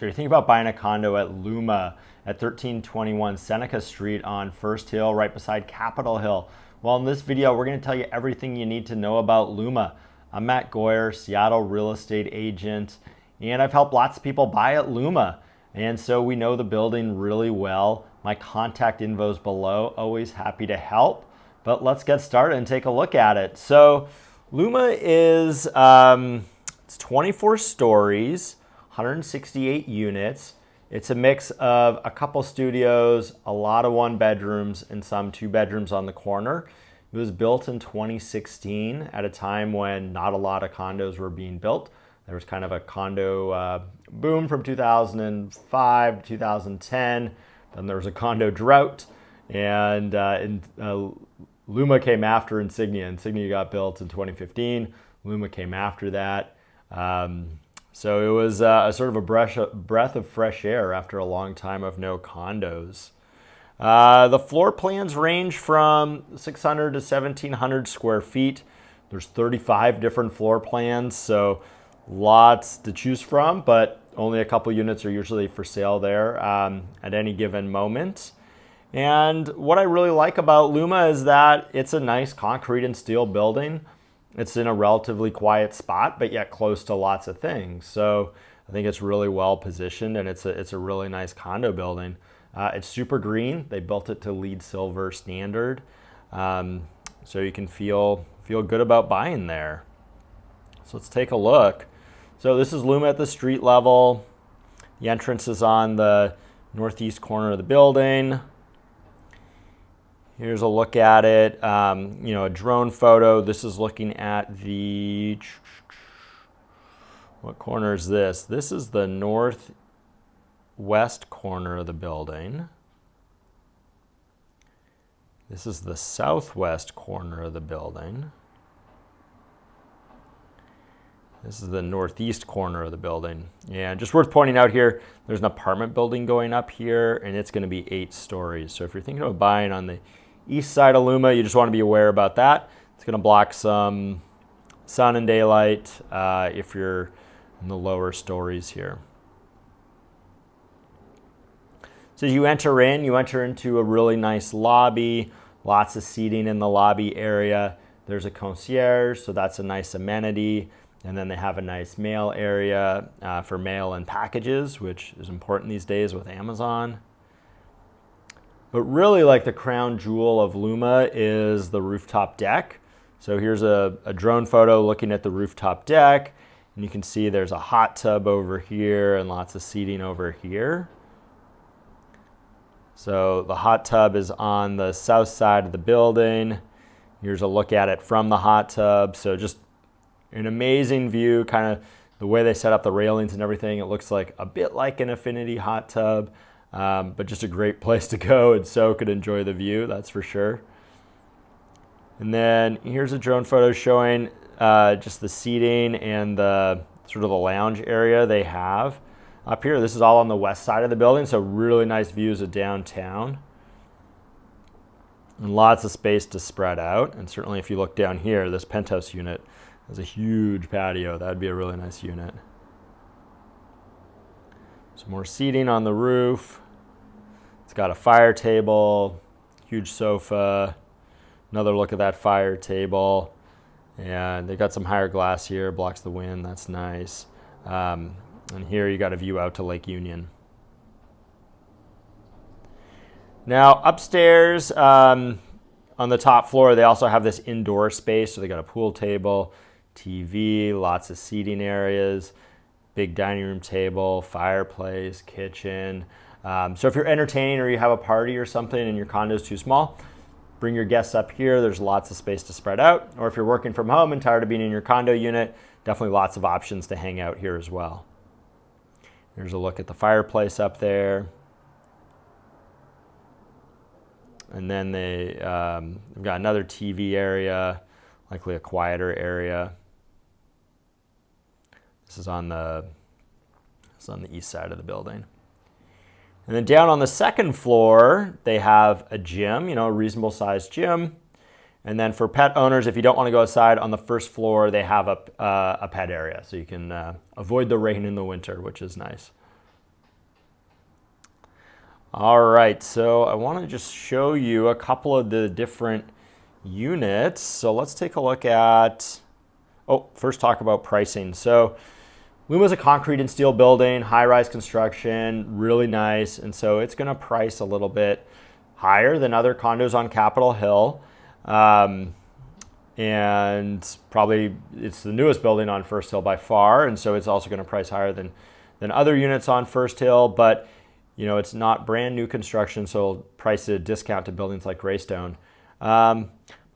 So you're thinking about buying a condo at Luma at 1321 Seneca Street on First Hill, right beside Capitol Hill. Well, in this video, we're going to tell you everything you need to know about Luma. I'm Matt Goyer, Seattle real estate agent, and I've helped lots of people buy at Luma. And so we know the building really well. My contact info is below. Always happy to help. But let's get started and take a look at it. So Luma is it's 24 stories, 168 units. It's a mix of a couple studios, a lot of one bedrooms, and some two bedrooms on the corner. It was built in 2016 at a time when not a lot of condos were being built. There was kind of a condo boom from 2005 to 2010. Then there was a condo drought, and Luma came after Insignia. Insignia got built in 2015. Luma came after that. So it was sort of a breath of fresh air after a long time of no condos. The floor plans range from 600 to 1,700 square feet. There's 35 different floor plans, so lots to choose from, but only a couple units are usually for sale there at any given moment. And what I really like about Luma is that it's a nice concrete and steel building. It's in a relatively quiet spot, but yet close to lots of things. So I think it's really well positioned, and it's a really nice condo building. It's super green. They built it to LEED Silver standard, so you can feel good about buying there. So let's take a look. So this is Luma at the street level. The entrance is on the northeast corner of the building. Here's a look at it, a drone photo. This is looking at the, what corner is this? This is the northwest corner of the building. This is the southwest corner of the building. This is the northeast corner of the building. Yeah, just worth pointing out here, there's an apartment building going up here, and it's going to be 8 stories. So if you're thinking of buying on the east side of Luma, you just want to be aware about that. It's going to block some sun and daylight if you're in the lower stories here. So as you enter into a really nice lobby, lots of seating in the lobby area. There's a concierge, so that's a nice amenity. And then they have a nice mail area for mail and packages, which is important these days with Amazon. But really, like, the crown jewel of Luma is the rooftop deck. So here's a drone photo looking at the rooftop deck. And you can see there's a hot tub over here and lots of seating over here. So the hot tub is on the south side of the building. Here's a look at it from the hot tub. So just an amazing view, kind of the way they set up the railings and everything. It looks like a bit like an Infinity hot tub, but just a great place to go and soak and enjoy the view, that's for sure. And then here's a drone photo showing just the seating and the sort of the lounge area they have up here. This is all on the west side of the building, so really nice views of downtown. And lots of space to spread out. And certainly if you look down here, this penthouse unit has a huge patio. That'd be a really nice unit. Some more seating on the roof. It's got a fire table, huge sofa. Another look at that fire table. And they've got some higher glass here, blocks the wind. That's nice. And here you got a view out to Lake Union. Now upstairs on the top floor, they also have this indoor space. So they got a pool table, TV, lots of seating areas, big dining room table, fireplace, kitchen. So if you're entertaining or you have a party or something and your condo is too small, bring your guests up here. There's lots of space to spread out. Or if you're working from home and tired of being in your condo unit, definitely lots of options to hang out here as well. Here's a look at the fireplace up there. And then they've got another TV area, likely a quieter area. This is on the east side of the building. And then down on the second floor, they have a gym, a reasonable sized gym. And then for pet owners, if you don't want to go outside, on the first floor, they have a pet area. So you can avoid the rain in the winter, which is nice. All right, so I want to just show you a couple of the different units. So let's take a look at, first talk about pricing. So Luma is a concrete and steel building, high-rise construction, really nice. And so it's going to price a little bit higher than other condos on Capitol Hill. And probably it's the newest building on First Hill by far. And so it's also going to price higher than other units on First Hill. But you know, it's not brand new construction, so it'll price at a discount to buildings like Greystone. But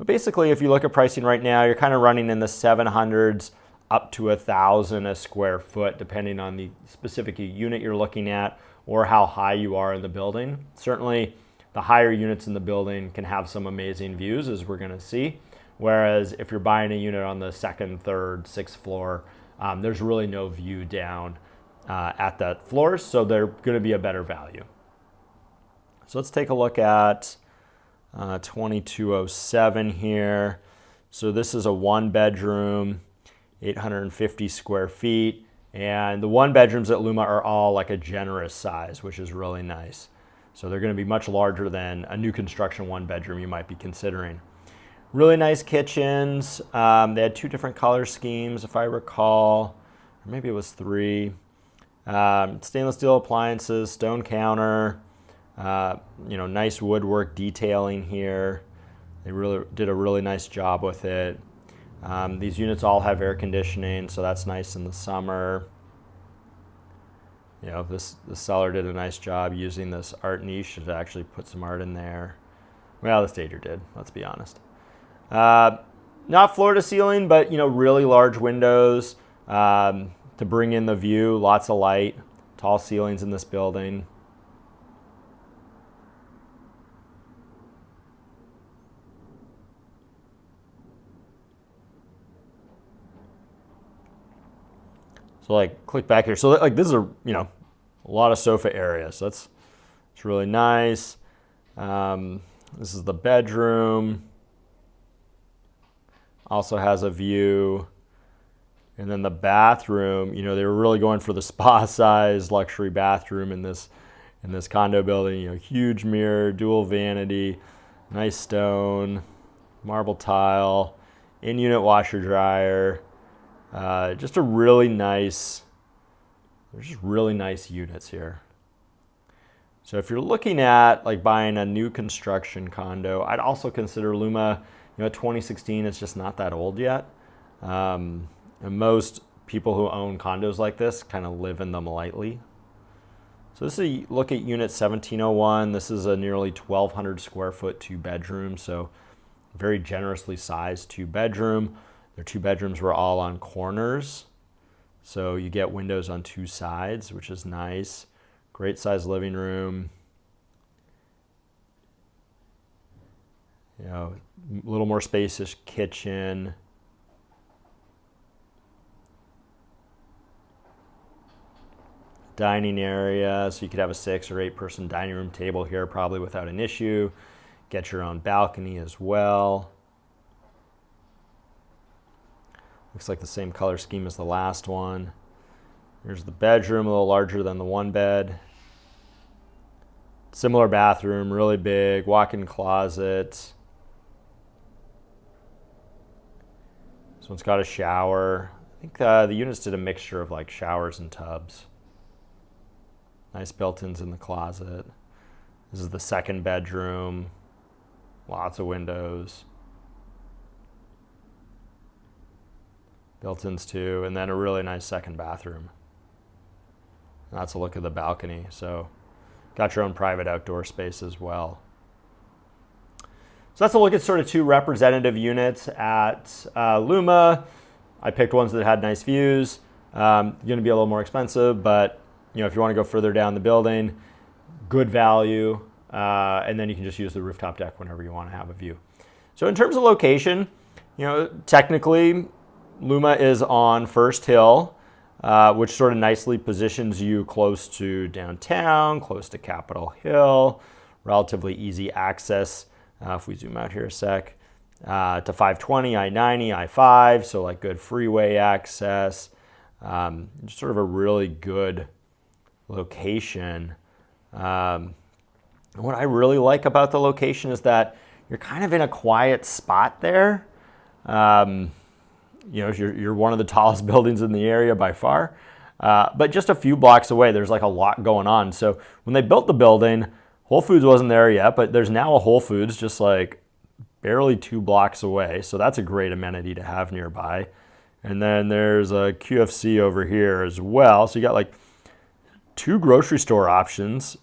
basically, if you look at pricing right now, you're kind of running in the 700s up to 1,000 a square foot, depending on the specific unit you're looking at or how high you are in the building. Certainly, the higher units in the building can have some amazing views, as we're going to see. Whereas if you're buying a unit on the second, third, sixth floor, there's really no view down at that floor, so they're going to be a better value. So let's take a look at 2207 here. So this is a one bedroom, 850 square feet, and the one bedrooms at Luma are all like a generous size, which is really nice. So they're going to be much larger than a new construction one bedroom you might be considering. Really nice kitchens. They had two different color schemes, if I recall, or maybe it was three. Stainless steel appliances, stone counter, nice woodwork detailing here. They really did a really nice job with it. These units all have air conditioning, so that's nice in the summer. You know, the seller did a nice job using this art niche to actually put some art in there. Well, the stager did, let's be honest. Not floor to ceiling, but really large windows. To bring in the view, lots of light, tall ceilings in this building. So click back here. So this is a lot of sofa area. So it's really nice. This is the bedroom. Also has a view. And then the bathroom, they were really going for the spa-size luxury bathroom in this condo building. Huge mirror, dual vanity, nice stone, marble tile, in-unit washer dryer. Just really nice units here. So if you're looking at buying a new construction condo, I'd also consider Luma. 2016, it's just not that old yet. And most people who own condos like this kind of live in them lightly. So this is a look at unit 1701. This is a nearly 1,200 square foot two bedroom. So very generously sized two bedroom. Their two bedrooms were all on corners. So you get windows on two sides, which is nice. Great size living room. A little more spacious kitchen. Dining area, so you could have a 6 or 8 person dining room table here probably without an issue. Get your own balcony as well. Looks like the same color scheme as the last one. Here's the bedroom, a little larger than the one bed. Similar bathroom, really big, walk-in closet. This one's got a shower. I think the units did a mixture of showers and tubs. Nice built-ins in the closet. This is the second bedroom. Lots of windows. Built-ins too, and then a really nice second bathroom. And that's a look at the balcony. So got your own private outdoor space as well. So that's a look at sort of two representative units at Luma. I picked ones that had nice views. Going to be a little more expensive, but if you want to go further down the building, good value, and then you can just use the rooftop deck whenever you want to have a view. So in terms of location, technically Luma is on First Hill, which sort of nicely positions you close to downtown, close to Capitol Hill, relatively easy access, if we zoom out here a sec, to 520, I-90, I-5, so good freeway access, just sort of a really good location. And what I really like about the location is that you're kind of in a quiet spot there. You know, you're one of the tallest buildings in the area by far. But just a few blocks away, there's like a lot going on. So when they built the building, Whole Foods wasn't there yet, but there's now a Whole Foods just like barely 2 blocks away. So that's a great amenity to have nearby. And then there's a QFC over here as well. So you got like 2 grocery store options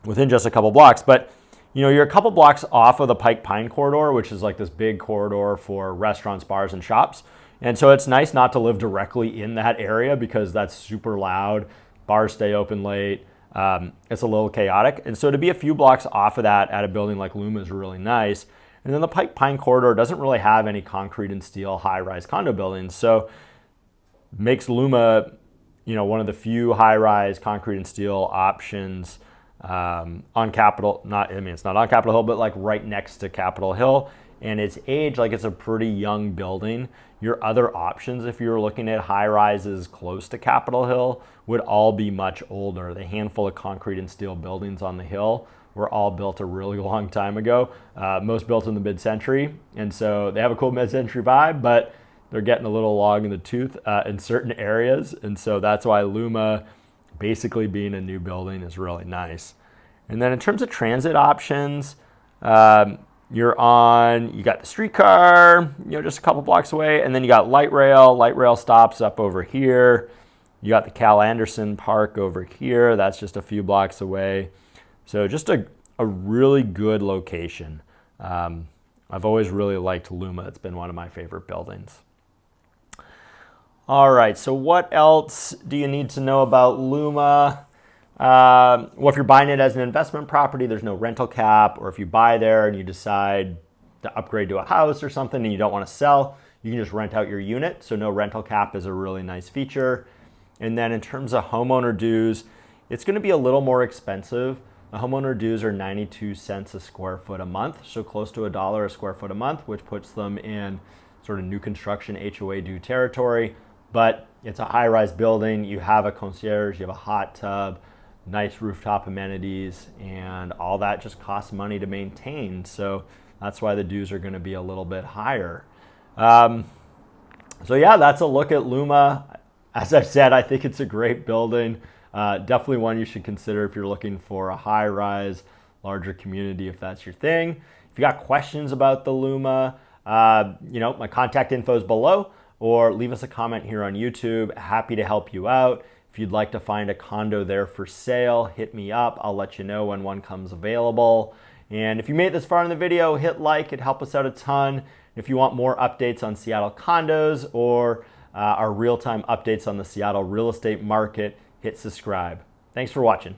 within just a couple blocks. But you know, you're a couple blocks off of the Pike Pine corridor, which is like this big corridor for restaurants, bars, and shops. And so it's nice not to live directly in that area because that's super loud. Bars stay open late. It's a little chaotic. And so to be a few blocks off of that at a building like Luma is really nice. And then the Pike Pine corridor doesn't really have any concrete and steel high-rise condo buildings. So makes Luma, you know, one of the few high-rise concrete and steel options on Capitol, it's not on Capitol Hill, but like right next to Capitol Hill. And its age, like it's a pretty young building. Your other options, if you're looking at high rises close to Capitol Hill, would all be much older. The handful of concrete and steel buildings on the hill were all built a really long time ago, most built in the mid-century. And so they have a cool mid-century vibe, but they're getting a little long in the tooth in certain areas. And so that's why Luma basically being a new building is really nice. And then in terms of transit options, you got the streetcar, you know, just a couple blocks away, and then you got light rail. Light rail stops up over here. You got the Cal Anderson Park over here. That's just a few blocks away. So just a really good location. I've always really liked Luma. It's been one of my favorite buildings. All right, so what else do you need to know about Luma? Well, if you're buying it as an investment property, there's no rental cap, or if you buy there and you decide to upgrade to a house or something and you don't want to sell, you can just rent out your unit. So no rental cap is a really nice feature. And then in terms of homeowner dues, it's going to be a little more expensive. The homeowner dues are 92 cents a square foot a month, so close to $1 a square foot a month, which puts them in sort of new construction HOA due territory. But it's a high-rise building. You have a concierge, you have a hot tub, nice rooftop amenities, and all that just costs money to maintain. So that's why the dues are going to be a little bit higher. So yeah, that's a look at Luma. As I've said, I think it's a great building. Definitely one you should consider if you're looking for a high-rise, larger community, if that's your thing. If you got questions about the Luma, you know, my contact info is below, or leave us a comment here on YouTube. Happy to help you out. If you'd like to find a condo there for sale, hit me up. I'll let you know when one comes available. And if you made it this far in the video, hit like. It'd help us out a ton. If you want more updates on Seattle condos or our real-time updates on the Seattle real estate market, hit subscribe. Thanks for watching.